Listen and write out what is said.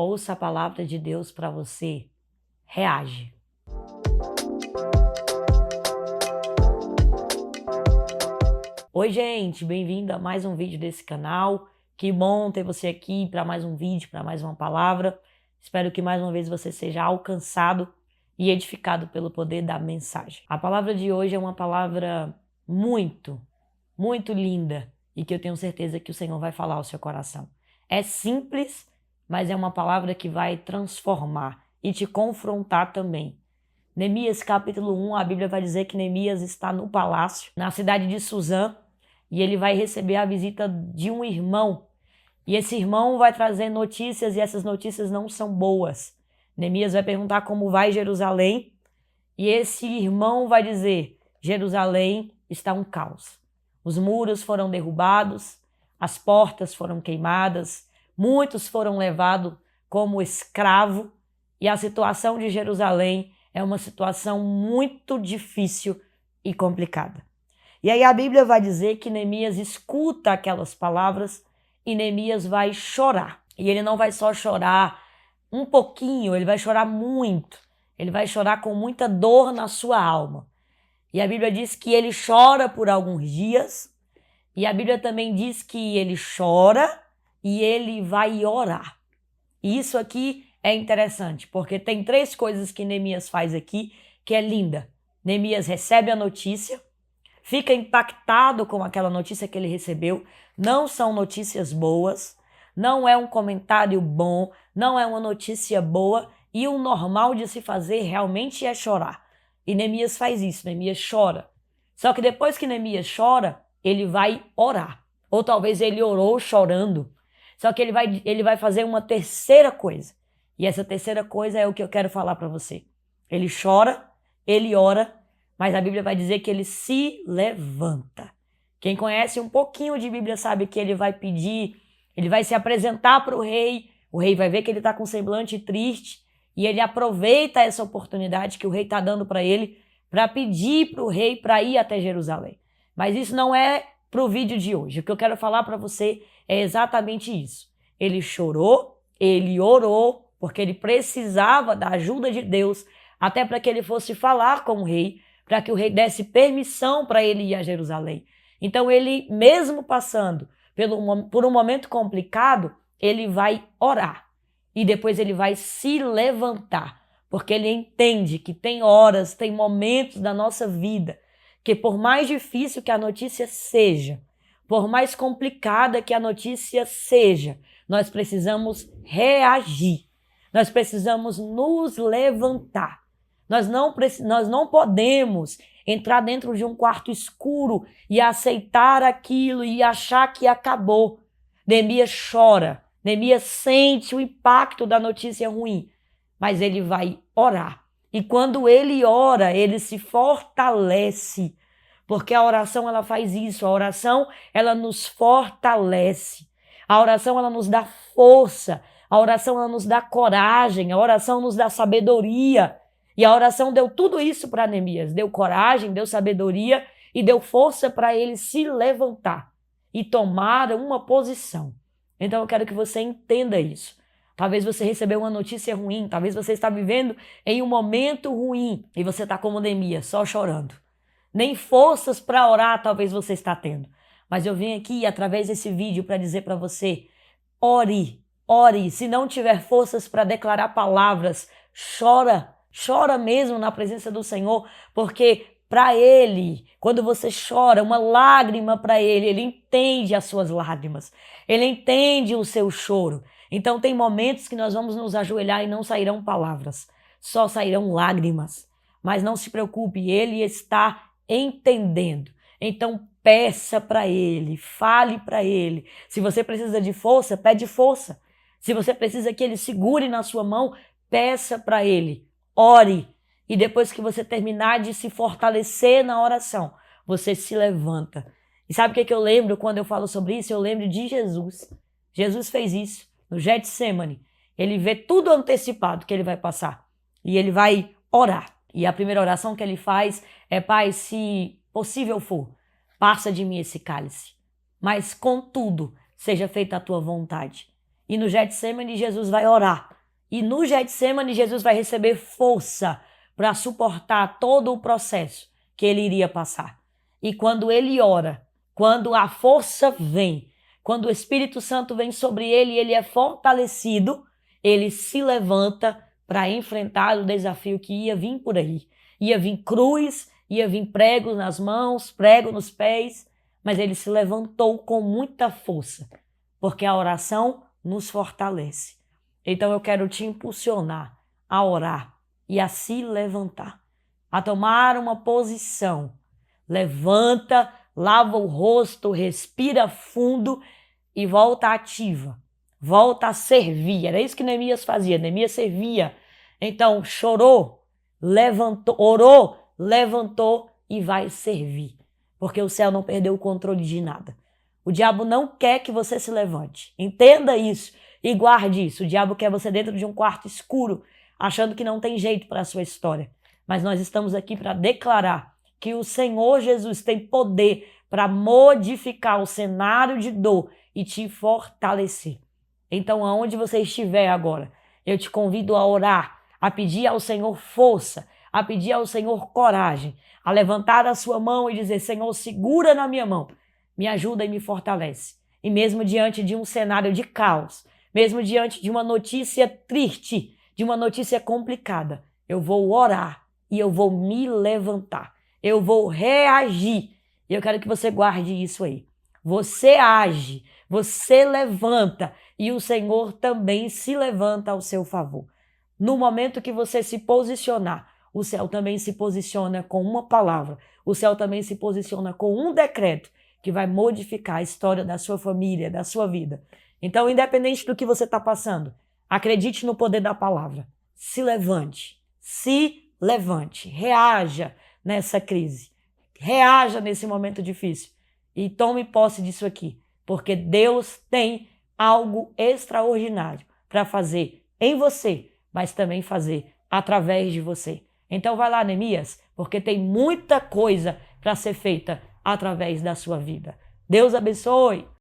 ouça a palavra de Deus para você. Reage. Oi, gente, bem-vindo a mais um vídeo desse canal. Que bom ter você aqui para mais um vídeo, para mais uma palavra. Espero que mais uma vez você seja alcançado e edificado pelo poder da mensagem. A palavra de hoje é uma palavra muito linda e que eu tenho certeza que o Senhor vai falar ao seu coração. É simples, mas é uma palavra que vai transformar e te confrontar também. Neemias capítulo 1, a Bíblia vai dizer que Neemias está no palácio, na cidade de Suzã, e ele vai receber a visita de um irmão. E esse irmão vai trazer notícias e essas notícias não são boas. Neemias vai perguntar como vai Jerusalém e esse irmão vai dizer: Jerusalém está um caos. Os muros foram derrubados, as portas foram queimadas, muitos foram levados como escravo e a situação de Jerusalém é uma situação muito difícil e complicada. E aí a Bíblia vai dizer que Neemias escuta aquelas palavras e Neemias vai chorar. E ele não vai só chorar um pouquinho, ele vai chorar muito. Ele vai chorar com muita dor na sua alma. E a Bíblia diz que ele chora por alguns dias. E a Bíblia também diz que ele chora e ele vai orar. E isso aqui é interessante, porque tem 3 coisas que Neemias faz aqui que é linda. Neemias recebe a notícia, fica impactado com aquela notícia que ele recebeu. Não são notícias boas, não é um comentário bom, não é uma notícia boa, e o normal de se fazer realmente é chorar. E Neemias faz isso, Neemias chora. Só que depois que Neemias chora, ele vai orar. Ou talvez ele orou chorando. Só que ele vai fazer uma terceira coisa. E essa terceira coisa é o que eu quero falar para você. Ele chora, ele ora, mas a Bíblia vai dizer que ele se levanta. Quem conhece um pouquinho de Bíblia sabe que ele vai pedir, ele vai se apresentar para o rei vai ver que ele está com um semblante triste, e ele aproveita essa oportunidade que o rei está dando para ele, para pedir para o rei para ir até Jerusalém. Mas isso não é para o vídeo de hoje. O que eu quero falar para você é exatamente isso. Ele chorou, ele orou, porque ele precisava da ajuda de Deus, até para que ele fosse falar com o rei, para que o rei desse permissão para ele ir a Jerusalém. Então ele, mesmo passando por um momento complicado, ele vai orar. E depois ele vai se levantar, porque ele entende que tem horas, tem momentos da nossa vida, que por mais difícil que a notícia seja, por mais complicada que a notícia seja, nós precisamos reagir. Nós precisamos nos levantar. Nós não podemos entrar dentro de um quarto escuro e aceitar aquilo e achar que acabou. Neemias chora, Neemias sente o impacto da notícia ruim, mas ele vai orar. E quando ele ora, ele se fortalece, porque a oração ela faz isso, a oração ela nos fortalece, a oração ela nos dá força, a oração ela nos dá coragem, a oração nos dá sabedoria. E a oração deu tudo isso para Neemias, deu coragem, deu sabedoria e deu força para ele se levantar e tomar uma posição. Então eu quero que você entenda isso. Talvez você recebeu uma notícia ruim, talvez você está vivendo em um momento ruim e você está como Neemias, só chorando. Nem forças para orar talvez você está tendo. Mas eu vim aqui através desse vídeo para dizer para você, ore, ore. Se não tiver forças para declarar palavras, chora. Chora mesmo na presença do Senhor, porque para Ele, quando você chora, uma lágrima para Ele, Ele entende as suas lágrimas, Ele entende o seu choro. Então tem momentos que nós vamos nos ajoelhar e não sairão palavras, só sairão lágrimas. Mas não se preocupe, Ele está entendendo. Então peça para Ele, fale para Ele. Se você precisa de força, pede força. Se você precisa que Ele segure na sua mão, peça para Ele. Ore, e depois que você terminar de se fortalecer na oração, você se levanta. E sabe o que eu lembro quando eu falo sobre isso? Eu lembro de Jesus. Jesus fez isso no Getsemane. Ele vê tudo antecipado que ele vai passar e ele vai orar. E a primeira oração que ele faz é: Pai, se possível for, passa de mim esse cálice, mas contudo seja feita a tua vontade. E no Getsemane Jesus vai orar. E no Getsêmani, Jesus vai receber força para suportar todo o processo que ele iria passar. E quando ele ora, quando a força vem, quando o Espírito Santo vem sobre ele e ele é fortalecido, ele se levanta para enfrentar o desafio que ia vir por aí. Ia vir cruz, ia vir pregos nas mãos, prego nos pés, mas ele se levantou com muita força, porque a oração nos fortalece. Então eu quero te impulsionar a orar e a se levantar, a tomar uma posição. Levanta, lava o rosto, respira fundo e volta ativa. Volta a servir. Era isso que Neemias fazia. Neemias servia. Então chorou, levantou, orou, levantou e vai servir. Porque o céu não perdeu o controle de nada. O diabo não quer que você se levante. Entenda isso e guarde isso. O diabo quer você dentro de um quarto escuro, achando que não tem jeito para a sua história. Mas nós estamos aqui para declarar que o Senhor Jesus tem poder para modificar o cenário de dor e te fortalecer. Então, aonde você estiver agora, eu te convido a orar, a pedir ao Senhor força, a pedir ao Senhor coragem, a levantar a sua mão e dizer: Senhor, segura na minha mão, me ajuda e me fortalece. E mesmo diante de um cenário de caos, mesmo diante de uma notícia triste, de uma notícia complicada, eu vou orar e eu vou me levantar. Eu vou reagir. E eu quero que você guarde isso aí. Você age, você levanta e o Senhor também se levanta ao seu favor. No momento que você se posicionar, o céu também se posiciona com uma palavra. O céu também se posiciona com um decreto que vai modificar a história da sua família, da sua vida. Então, independente do que você está passando, acredite no poder da palavra. Se levante, reaja nessa crise, reaja nesse momento difícil e tome posse disso aqui, porque Deus tem algo extraordinário para fazer em você, mas também fazer através de você. Então vai lá, Neemias, porque tem muita coisa para ser feita através da sua vida. Deus abençoe!